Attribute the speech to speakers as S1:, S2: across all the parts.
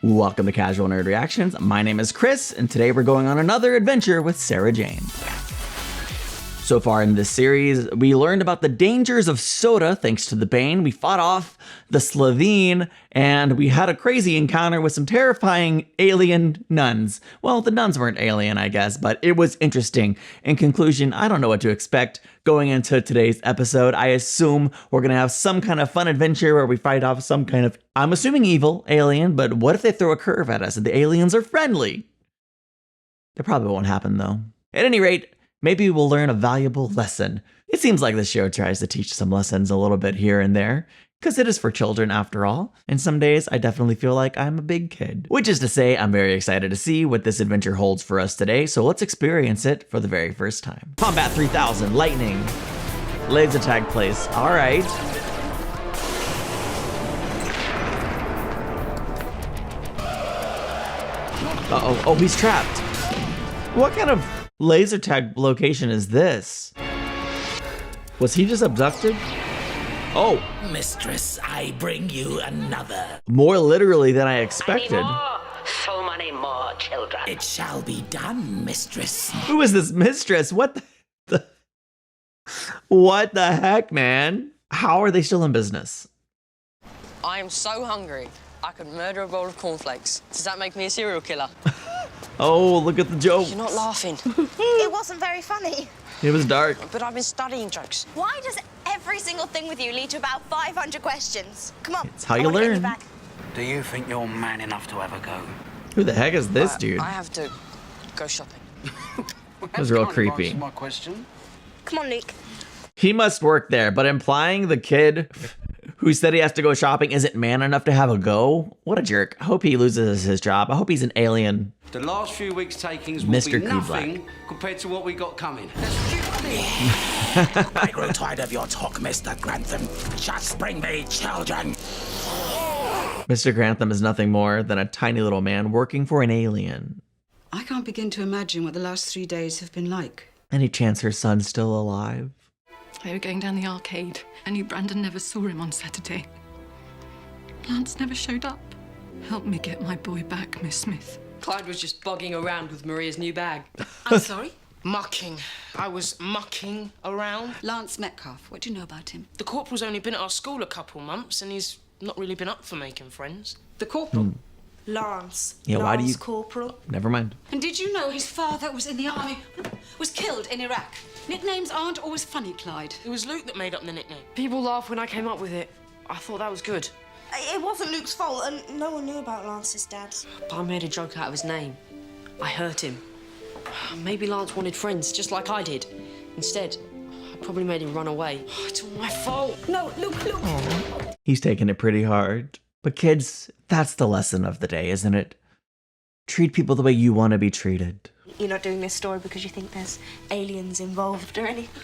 S1: Welcome to Casual Nerd Reactions. My name is Chris, and today we're going on another adventure with Sarah Jane. So far in this series, we learned about the dangers of soda thanks to the Bane. We fought off the Slovene, and we had a crazy encounter with some terrifying alien nuns. Well, the nuns weren't alien, I guess, but it was interesting. In conclusion, I don't know what to expect going into today's episode. I assume we're gonna have some kind of fun adventure where we fight off some kind of, I'm assuming evil alien, but what if they throw a curve at us and the aliens are friendly? That probably won't happen though. At any rate, maybe we'll learn a valuable lesson. It seems like this show tries to teach some lessons a little bit here and there, because it is for children after all, and some days I definitely feel like I'm a big kid. Which is to say, I'm very excited to see what this adventure holds for us today, so let's experience it for the very first time. Combat 3000, lightning, laser tag place, alright. Uh-oh, oh, he's trapped. What kind of laser tag location is this? Was he just abducted? Oh.
S2: Mistress, I bring you another.
S1: More literally than I expected.
S3: So many more children.
S2: It shall be done, mistress.
S1: Who is this mistress? What what the heck, man? How are they still in business?
S4: I am so hungry, I could murder a bowl of cornflakes. Does that make me a serial killer?
S1: Oh, look at the joke.
S4: You're not laughing.
S5: It wasn't very funny.
S1: It was dark.
S4: But I've been studying jokes.
S5: Why does every single thing with you lead to about 500 questions? Come on.
S1: It's how you learn.
S2: Do you think you're man enough to ever go?
S1: Who the heck is this dude?
S4: I have to go shopping.
S1: That was real creepy.
S2: My question.
S5: Come on, Luke.
S1: He must work there, but implying the kid who said he has to go shopping isn't man enough to have a go? What a jerk. I hope he loses his job. I hope he's an alien.
S6: The last few weeks' takings will
S1: Mr.
S6: be
S1: Kudlak.
S6: nothing compared to what we got coming.
S2: I grow tired of your talk, Mr. Grantham. Just bring me children.
S1: Mr. Grantham is nothing more than a tiny little man working for an alien.
S7: I can't begin to imagine what the last 3 days have been like.
S1: Any chance her son's still alive?
S8: They were going down the arcade. I knew Brandon never saw him on Saturday. Lance never showed up. Help me get my boy back, Miss Smith.
S4: Clyde was just bogging around with Maria's new bag.
S7: I'm sorry?
S9: Mucking. I was mucking around.
S7: Lance Metcalf, what do you know about him?
S9: The corporal's only been at our school a couple months and he's not really been up for making friends.
S7: The corporal?
S5: Lance.
S1: Yeah, why do you...
S5: Lance Corporal.
S1: Never mind.
S7: And did you know his father was in the army, was killed in Iraq? Nicknames aren't always funny, Clyde.
S9: It was Luke that made up the nickname.
S4: People laughed when I came up with it. I thought that was good.
S5: It wasn't Luke's fault, and no one knew about Lance's dad.
S4: But I made a joke out of his name. I hurt him. Maybe Lance wanted friends, just like I did. Instead, I probably made him run away. It's all my fault.
S5: No, Luke.
S1: He's taking it pretty hard. But kids, that's the lesson of the day, isn't it? Treat people the way you want to be treated.
S5: You're not doing this story because you think there's aliens involved or anything?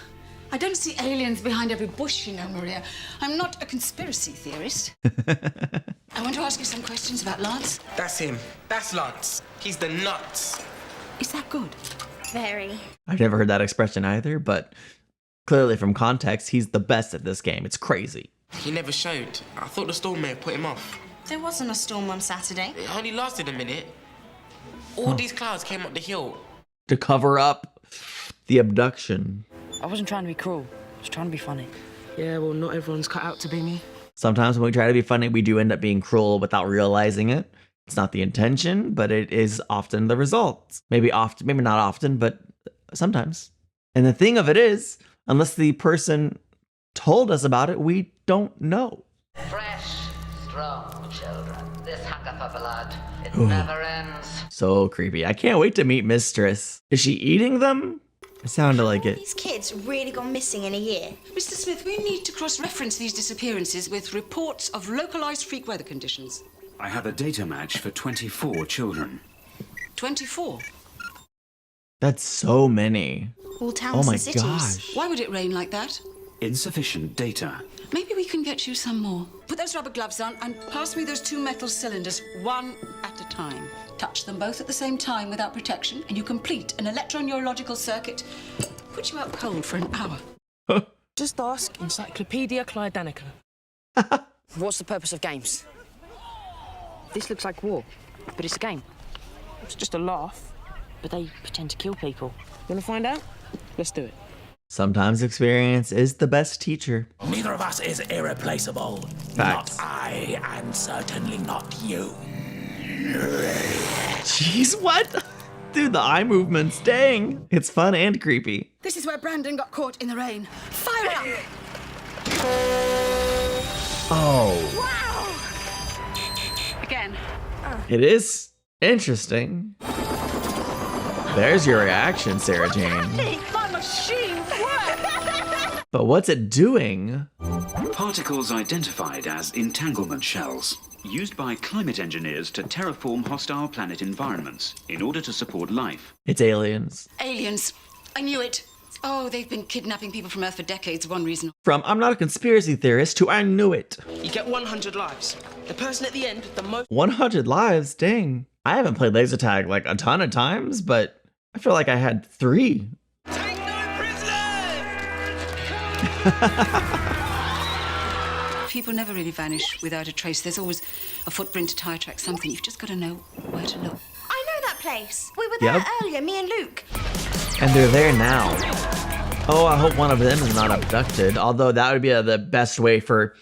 S7: I don't see aliens behind every bush, you know, Maria. I'm not a conspiracy theorist. I want to ask you some questions about Lance.
S9: That's him. That's Lance. He's the nuts.
S7: Is that good?
S5: Very.
S1: I've never heard that expression either, but clearly from context, he's the best at this game. It's crazy.
S9: He never showed. I thought the storm may have put him off.
S5: There wasn't a storm on Saturday.
S9: It only lasted a minute. All these clouds came up the hill.
S1: To cover up the abduction.
S4: I wasn't trying to be cruel. I was trying to be funny.
S9: Yeah, well, not everyone's cut out to be me.
S1: Sometimes when we try to be funny, we do end up being cruel without realizing it. It's not the intention, but it is often the result. Maybe often, maybe not often, but sometimes. And the thing of it is, unless the person told us about it, we don't know.
S3: Fresh, strong children. This hunger for blood. It never ends.
S1: So creepy. I can't wait to meet Mistress. Is she eating them? It sounded like it.
S5: These kids really gone missing in a year.
S7: Mr. Smith, we need to cross-reference these disappearances with reports of localized freak weather conditions.
S10: I have a data match for 24 children.
S7: 24?
S1: That's so many.
S5: All towns
S1: Oh my
S5: and cities.
S1: gosh.
S7: Why would it rain like that?
S10: Insufficient data.
S7: Maybe we can get you some more. Put those rubber gloves on and pass me those 2 metal cylinders, one at a time. Touch them both at the same time without protection, and you complete an electron-neurological circuit. Put you out cold for an hour.
S9: Just ask Encyclopedia Clyde Danica.
S4: What's the purpose of games? This looks like war. But it's a game.
S9: It's just a laugh.
S4: But they pretend to kill people.
S9: Wanna find out? Let's do it.
S1: Sometimes experience is the best teacher.
S2: Neither of us is irreplaceable.
S1: Facts.
S2: Not I, and certainly not you.
S1: Jeez, what? Dude, the eye movements, dang. It's fun and creepy.
S7: This is where Brandon got caught in the rain. Fire up!
S1: Oh,
S7: Wow! Again.
S1: it is interesting. There's your reaction, Sarah Jane.
S5: My machine works!
S1: But what's it doing?
S10: Particles identified as entanglement shells, used by climate engineers to terraform hostile planet environments in order to support life.
S1: It's aliens.
S7: Aliens. I knew it. Oh, they've been kidnapping people from Earth for decades, one reason.
S1: From I'm not a conspiracy theorist to I knew it.
S9: You get 100 lives. The person at the end, the most
S1: 100 lives, dang. I haven't played laser tag like a ton of times, but I feel like I had 3.
S9: Take no prisoners!
S7: People never really vanish without a trace. There's always a footprint, a tire track, something. You've just got to know where to look.
S5: I know that place. We were there
S1: Yep.
S5: earlier, me and Luke.
S1: And they're there now. Oh, I hope one of them is not abducted. Although that would be the best way for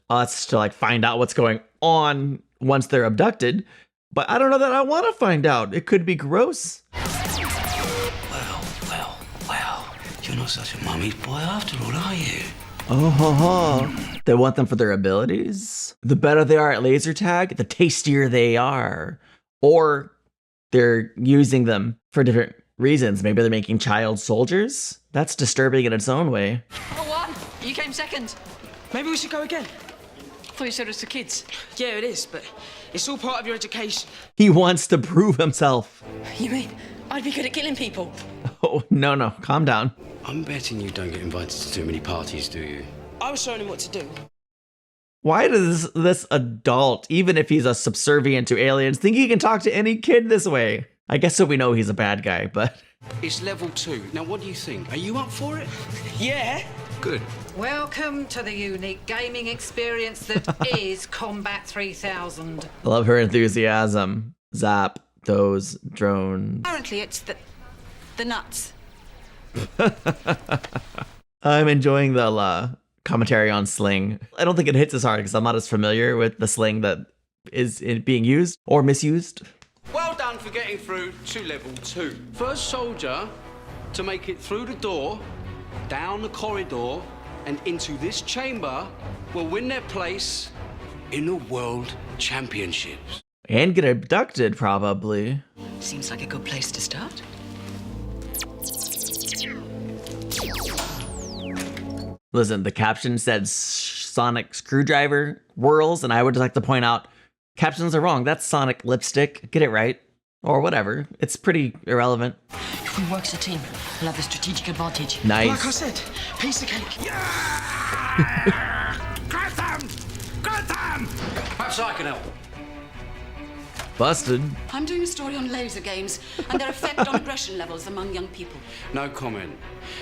S1: us to like find out what's going on once they're abducted. But I don't know that I want to find out. It could be gross.
S2: Well. You're not such a mummy's boy after all, are you?
S1: Oh, ho, ho. They want them for their abilities. The better they are at laser tag, the tastier they are. Or they're using them for different reasons. Maybe they're making child soldiers. That's disturbing in its own way.
S4: Number 1, you came second.
S9: Maybe we should go again.
S4: I thought you said it was for kids.
S9: Yeah, it is, but it's all part of your education.
S1: He wants to prove himself.
S4: You mean I'd be good at killing people?
S1: Oh, no, calm down.
S6: I'm betting you don't get invited to too many parties, do you?
S9: I was showing him what to do.
S1: Why does this adult, even if he's a subservient to aliens, think he can talk to any kid this way? I guess so we know he's a bad guy, but...
S6: It's level 2. Now, what do you think? Are you up for it?
S9: Yeah.
S6: Good.
S11: Welcome to the unique gaming experience that is Combat 3000.
S1: I love her enthusiasm. Zap those drones.
S7: Apparently it's the nuts.
S1: I'm enjoying the commentary on sling. I don't think it hits as hard because I'm not as familiar with the sling that is being used or misused.
S6: Well done for getting through to level 2. First soldier to make it through the door, down the corridor, and into this chamber will win their place in the World Championships.
S1: And get abducted, probably.
S7: Seems like a good place to start.
S1: Listen, the caption said Sonic Screwdriver whirls, and I would just like to point out, captions are wrong. That's Sonic Lipstick. Get it right. Or whatever. It's pretty irrelevant.
S4: If we work as a team, we'll have the strategic advantage.
S1: Nice.
S9: Like I said, piece of cake.
S2: Grab them! Grab them!
S6: Perhaps I can help.
S1: Busted.
S7: I'm doing a story on laser games and their effect on aggression levels among young people.
S6: No comment.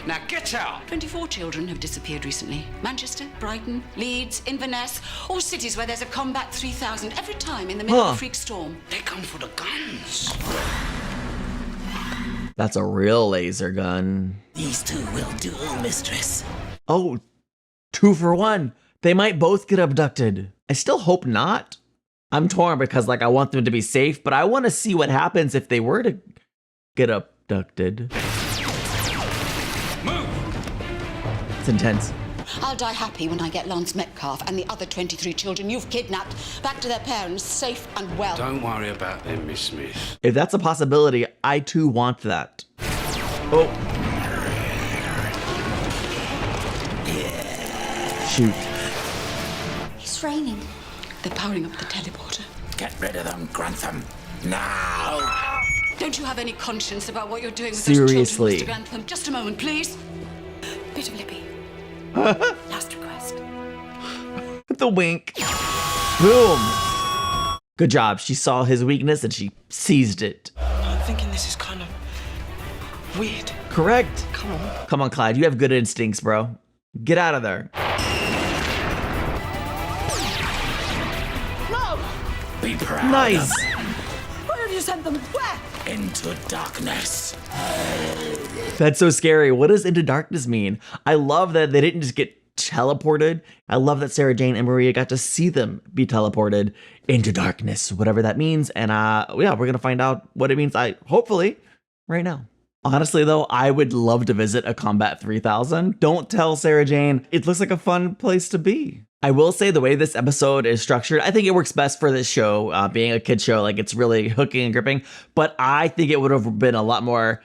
S6: Now get out!
S7: 24 children have disappeared recently. Manchester, Brighton, Leeds, Inverness, all cities where there's a Combat 3000 every time in the middle of a freak storm.
S6: They come for the guns.
S1: That's a real laser gun.
S2: These two will duel, mistress.
S1: Oh, 2 for 1. They might both get abducted. I still hope not. I'm torn because I want them to be safe, but I want to see what happens if they were to get abducted.
S6: Move!
S1: It's intense.
S7: I'll die happy when I get Lance Metcalf and the other 23 children you've kidnapped back to their parents, safe and well.
S6: Don't worry about them, Miss Smith.
S1: If that's a possibility, I too want that. Oh. Shoot.
S5: It's raining.
S7: They're powering up the teleporter.
S2: Get rid of them, Grantham. Now!
S7: Don't you have any conscience about what you're doing with
S1: Seriously.
S7: those children, Mr. Grantham? Just a moment, please. Bit of lippy. Last request.
S1: The wink. Boom. Good job. She saw his weakness and she seized it.
S9: I'm thinking this is kind of weird.
S1: Correct.
S9: Come on.
S1: Come on, Clyde. You have good instincts, bro. Get out of there.
S2: Be proud.
S1: Nice.
S11: you send them? Where?
S2: Into darkness.
S1: That's so scary. What does into darkness mean? I love that they didn't just get teleported. I love that Sarah Jane and Maria got to see them be teleported into darkness, whatever that means. And yeah, we're going to find out what it means, hopefully, right now. Honestly, though, I would love to visit a Combat 3000. Don't tell Sarah Jane. It looks like a fun place to be. I will say the way this episode is structured, I think it works best for this show, being a kid's show. Like, it's really hooking and gripping. But I think it would have been a lot more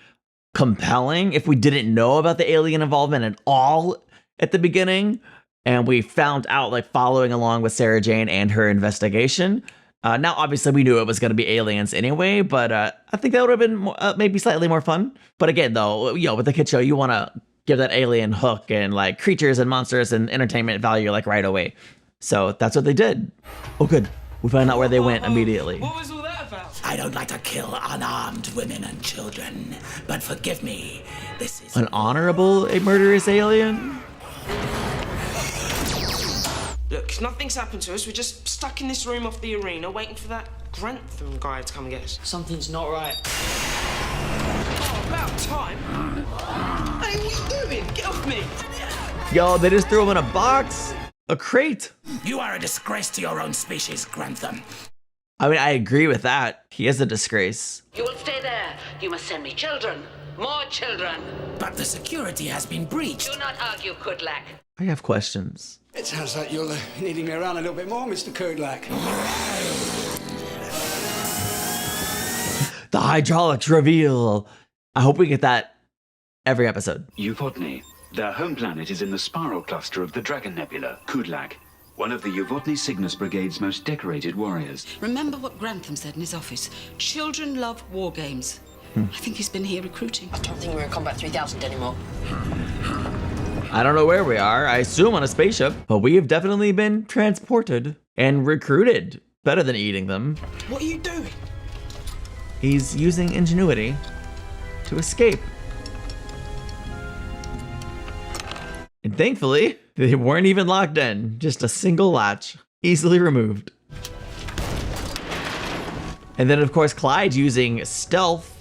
S1: compelling if we didn't know about the alien involvement at all at the beginning. And we found out, like, following along with Sarah Jane and her investigation. Now, obviously, we knew it was going to be aliens anyway, but I think that would have been maybe slightly more fun. But again, though, with the kid show, you want to give that alien hook and like creatures and monsters and entertainment value like right away. So that's what they did. Oh, good. We found out where they went immediately.
S9: What was all that about?
S2: I don't like to kill unarmed women and children, but forgive me, this is...
S1: An honorable, a murderous alien?
S9: Look, nothing's happened to us. We're just stuck in this room off the arena waiting for that Grantham guy to come and get us.
S4: Something's not right.
S9: Oh, about time. Hey, what are you doing? Get off me.
S1: Yo, they just threw him in a box? A crate?
S2: You are a disgrace to your own species, Grantham.
S1: I mean, I agree with that. He is a disgrace.
S3: You will stay there. You must send me children. More children.
S2: But the security has been breached.
S3: Do not argue, Kudlak.
S1: I have questions.
S6: It sounds like you're needing me around a little bit more, Mr. Kudlak.
S1: The hydraulics reveal. I hope we get that every episode.
S10: Yuvotny. Their home planet is in the spiral cluster of the Dragon Nebula, Kudlak, one of the Yuvotny Cygnus Brigade's most decorated warriors.
S7: Remember what Grantham said in his office. Children love war games. I think he's been here recruiting.
S4: I don't think we're in Combat 3000 anymore.
S1: I don't know where we are. I assume on a spaceship, but we have definitely been transported and recruited. Better than eating them.
S9: What are you doing?
S1: He's using ingenuity to escape. And thankfully, they weren't even locked in. Just a single latch, easily removed. And then, of course, Clyde's using stealth.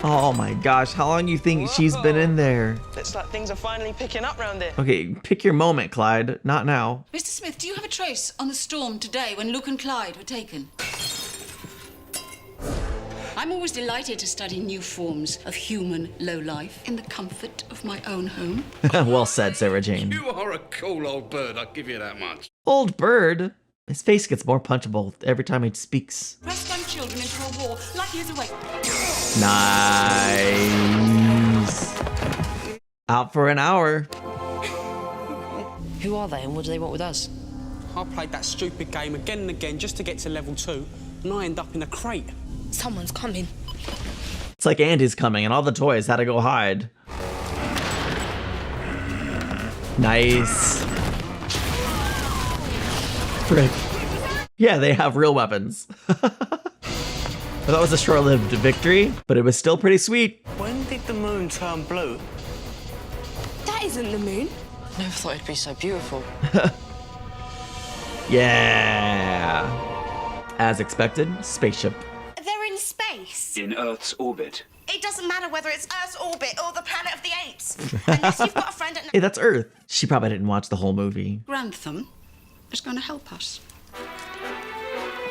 S1: Oh my gosh, how long do you think she's been in there?
S9: Looks like things are finally picking up round here.
S1: Okay, pick your moment, Clyde. Not now.
S7: Mr. Smith, do you have a trace on the storm today when Luke and Clyde were taken? I'm always delighted to study new forms of human lowlife in the comfort of my own home.
S1: Well said, Sarah Jane.
S6: You are a cool old bird, I'll give you that much.
S1: Old bird? His face gets more punchable every time he speaks.
S7: Press young children into a war like he is awake.
S1: Nice. Out for an hour.
S4: Who are they and what do they want with us?
S12: I played that stupid game again and again just to get to level 2, and I end up in a crate.
S9: Someone's coming.
S1: It's like Andy's coming and all the toys had to go hide. Nice. Frick. Yeah, they have real weapons. I thought it was a short-lived victory, but it was still pretty sweet.
S12: When did the moon turn blue?
S5: That isn't the moon.
S4: Never thought it'd be so beautiful.
S1: Yeah. As expected, spaceship.
S5: They're in space.
S10: In Earth's orbit.
S5: It doesn't matter whether it's Earth's orbit or the planet of the apes. Unless you've got a friend at...
S1: Hey, that's Earth. She probably didn't watch the whole movie.
S7: Grantham is going to help us.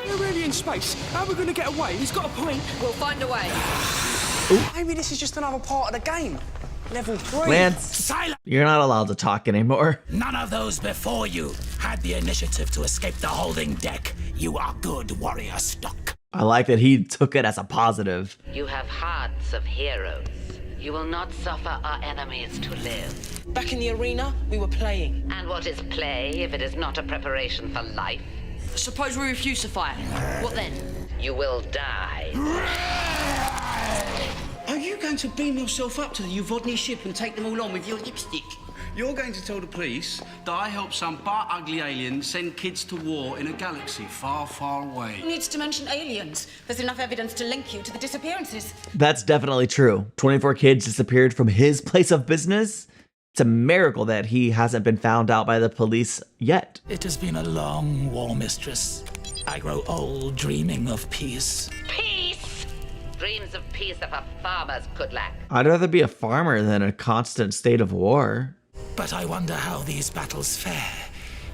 S12: We're really in space. How are we going to get away? He's got a point.
S4: We'll find a way.
S12: Maybe this is just another part of the game. Level 3.
S1: Lance,
S2: Silence!
S1: you're not allowed to talk anymore.
S2: None of those before you had the initiative to escape the holding deck. You are good warrior stock.
S1: I like that he took it as a positive.
S3: You have hearts of heroes. You will not suffer our enemies to live.
S9: Back in the arena, we were playing.
S3: And what is play if it is not a preparation for life?
S4: Suppose we refuse to fight. What then?
S3: You will die.
S12: Are you going to beam yourself up to the Yuvotny ship and take them all on with your lipstick?
S6: You're going to tell the police that I helped some butt-ugly alien send kids to war in a galaxy far, far away.
S7: Who needs to mention aliens? There's enough evidence to link you to the disappearances.
S1: That's definitely true. 24 kids disappeared from his place of business. It's a miracle that he hasn't been found out by the police yet.
S2: It has been a long war, mistress. I grow old dreaming of peace.
S3: Peace! Dreams of peace are for farmers, Kudlak.
S1: I'd rather be a farmer than a constant state of war.
S2: But I wonder how these battles fare.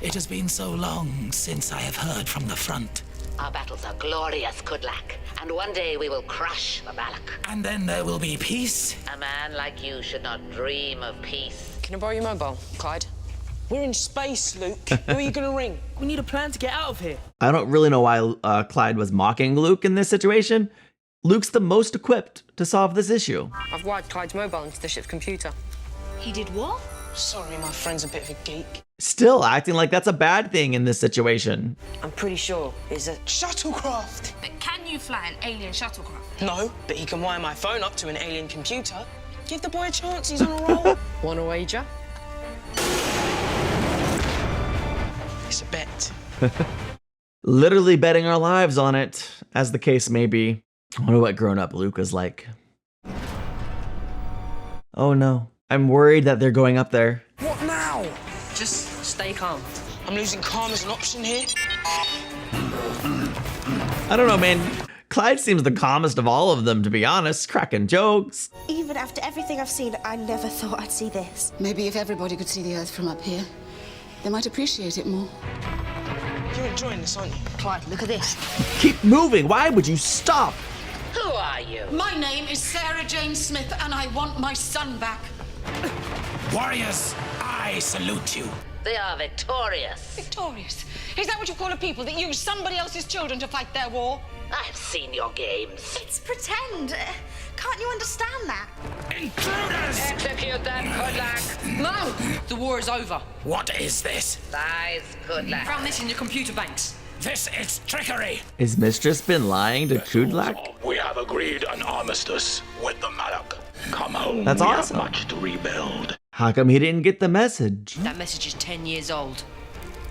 S2: It has been so long since I have heard from the front.
S3: Our battles are glorious, Kudlak, and one day we will crush the Balak.
S2: And then there will be peace?
S3: A man like you should not dream of peace.
S9: Can I borrow your mobile, Clyde? We're in space, Luke. Who are you gonna ring? We need a plan to get out of here.
S1: I don't really know why Clyde was mocking Luke in this situation. Luke's the most equipped to solve this issue.
S4: I've wired Clyde's mobile into the ship's computer.
S5: He did what?
S9: Sorry, my friend's a bit of a geek.
S1: Still acting like that's a bad thing in this situation.
S4: I'm pretty sure it's a
S9: shuttlecraft.
S5: But can you fly an alien shuttlecraft?
S9: No, but he can wire my phone up to an alien computer. Give the boy a chance, he's on a roll.
S4: Want a wager?
S9: It's a bet.
S1: Literally betting our lives on it, as the case may be. I wonder what grown-up Luke is like. Oh no. I'm worried that they're going up there.
S9: What now?
S4: Just stay calm.
S9: I'm losing calm as an option here.
S1: I don't know, man. Clyde seems the calmest of all of them, to be honest. Cracking jokes.
S5: Even after everything I've seen, I never thought I'd see this.
S7: Maybe if everybody could see the Earth from up here, they might appreciate it more.
S9: You're enjoying this, aren't you?
S4: Clyde, look at this.
S1: Keep moving. Why would you stop?
S3: Who are you?
S7: My name is Sarah Jane Smith, and I want my son back.
S2: Warriors, I salute you.
S3: They are victorious.
S7: Victorious? Is that what you call a people that use somebody else's children to fight their war?
S3: I've seen your games.
S5: It's pretend. Can't you understand that?
S2: Intruders!
S3: Execute them, Kudlak.
S4: No! The war is over.
S2: What is this?
S3: Lies, Kudlak.
S4: Found this in your computer banks.
S2: This is trickery.
S1: Is Mistress been lying to Kudlak?
S13: We have agreed an armistice with the Malak. Come home.
S1: That's
S13: we
S1: awesome.
S13: have much to rebuild.
S1: How come he didn't get the message?
S4: That message is 10 years old.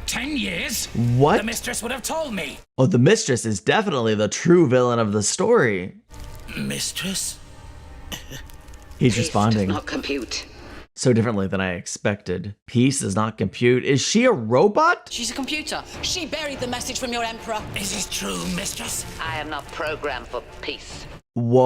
S2: 10 years?
S1: What?
S2: The mistress would have told me.
S1: Oh, the Mistress is definitely the true villain of the story.
S2: Mistress?
S1: He's responding.
S3: Does not compute.
S1: So differently than I expected. Peace does not compute. Is she a robot?
S4: She's a computer.
S7: She buried the message from your emperor.
S2: Is this true, mistress?
S3: I am not programmed for peace.
S1: Whoa.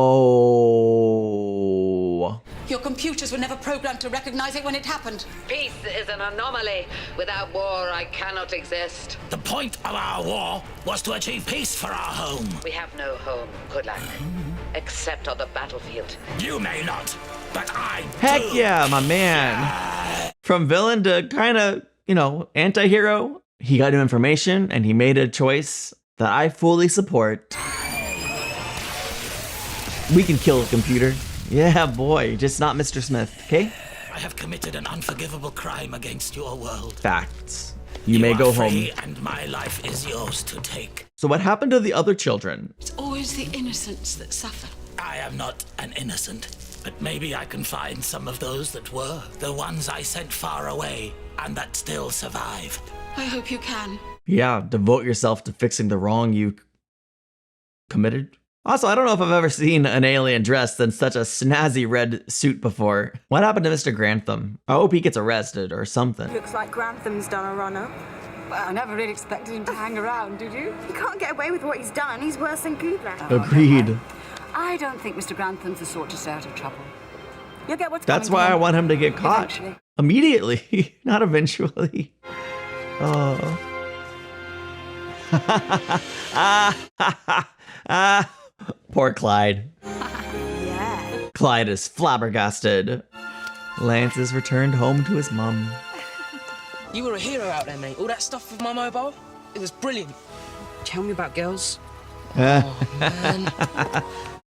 S7: Your computers were never programmed to recognize it when it happened.
S3: Peace is an anomaly. Without war, I cannot exist.
S2: The point of our war was to achieve peace for our home.
S3: We have no home, Kudlak, except on the battlefield.
S2: You may not, but I
S1: Heck
S2: do.
S1: yeah, my man. From villain to kind of, anti-hero. He got new information and he made a choice that I fully support. We can kill a computer. Yeah, boy, just not Mr. Smith, okay?
S2: I have committed an unforgivable crime against your world.
S1: Facts. You may go
S2: are free,
S1: home.
S2: and my life is yours to take.
S1: So what happened to the other children?
S7: It's always the innocents that suffer.
S2: I am not an innocent, but maybe I can find some of those that were, the ones I sent far away, and that still survived.
S7: I hope you can.
S1: Yeah, devote yourself to fixing the wrong you committed. Also, I don't know if I've ever seen an alien dressed in such a snazzy red suit before. What happened to Mr. Grantham? I hope he gets arrested or something.
S14: Looks like Grantham's done a run-up.
S7: Well, I never really expected him to hang around, did you?
S14: He can't get away with what he's done. He's worse than Kudlak.
S1: Agreed.
S7: I don't think Mr. Grantham's the sort to stay out of trouble. You'll get what's
S1: That's
S7: coming to
S1: why I
S7: him.
S1: want him to get caught.
S7: Eventually.
S1: Immediately, not eventually. Oh. Poor Clyde.
S14: Yeah.
S1: Clyde is flabbergasted. Lance has returned home to his mum.
S9: You were a hero out there, mate. All that stuff with my mobile, it was brilliant.
S4: Tell me about girls.
S9: Oh, man.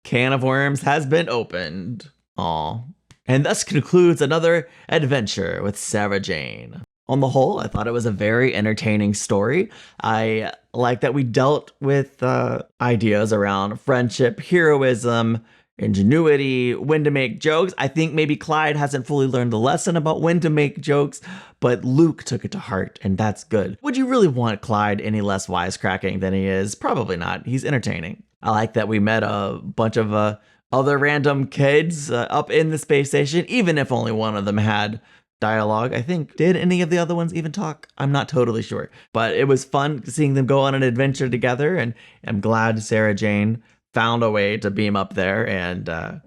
S1: Can of worms has been opened. Aw. And thus concludes another adventure with Sarah Jane. On the whole, I thought it was a very entertaining story. I like that we dealt with ideas around friendship, heroism, ingenuity, when to make jokes. I think maybe Clyde hasn't fully learned the lesson about when to make jokes, but Luke took it to heart, and that's good. Would you really want Clyde any less wisecracking than he is? Probably not. He's entertaining. I like that we met a bunch of other random kids up in the space station, even if only one of them had dialogue. I think, did any of the other ones even talk? I'm not totally sure, but it was fun seeing them go on an adventure together, and I'm glad Sarah Jane found a way to beam up there and,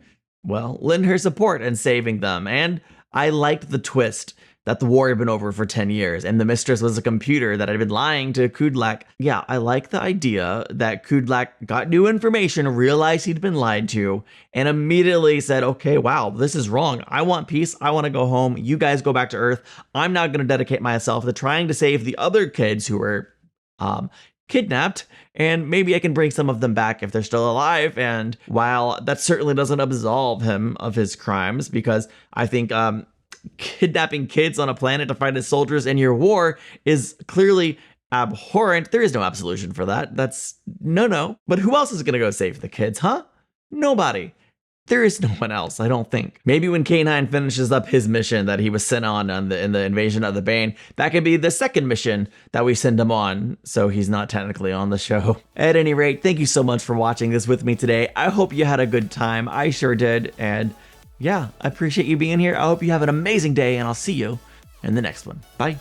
S1: well, lend her support in saving them. And I liked the twist that the war had been over for 10 years and the mistress was a computer that had been lying to Kudlak. Yeah, I like the idea that Kudlak got new information, realized he'd been lied to, and immediately said, okay, wow, this is wrong. I want peace. I want to go home. You guys go back to Earth. I'm now going to dedicate myself to trying to save the other kids who were kidnapped, and maybe I can bring some of them back if they're still alive. And while that certainly doesn't absolve him of his crimes, because I think kidnapping kids on a planet to fight as soldiers in your war is clearly abhorrent. There is no absolution for that. That's no. But who else is gonna go save the kids, huh? Nobody. There is no one else, I don't think. Maybe when K9 finishes up his mission that he was sent on in the invasion of the Bane, that could be the second mission that we send him on, so he's not technically on the show. At any rate, thank you so much for watching this with me today. I hope you had a good time. I sure did, and yeah, I appreciate you being here. I hope you have an amazing day, and I'll see you in the next one. Bye.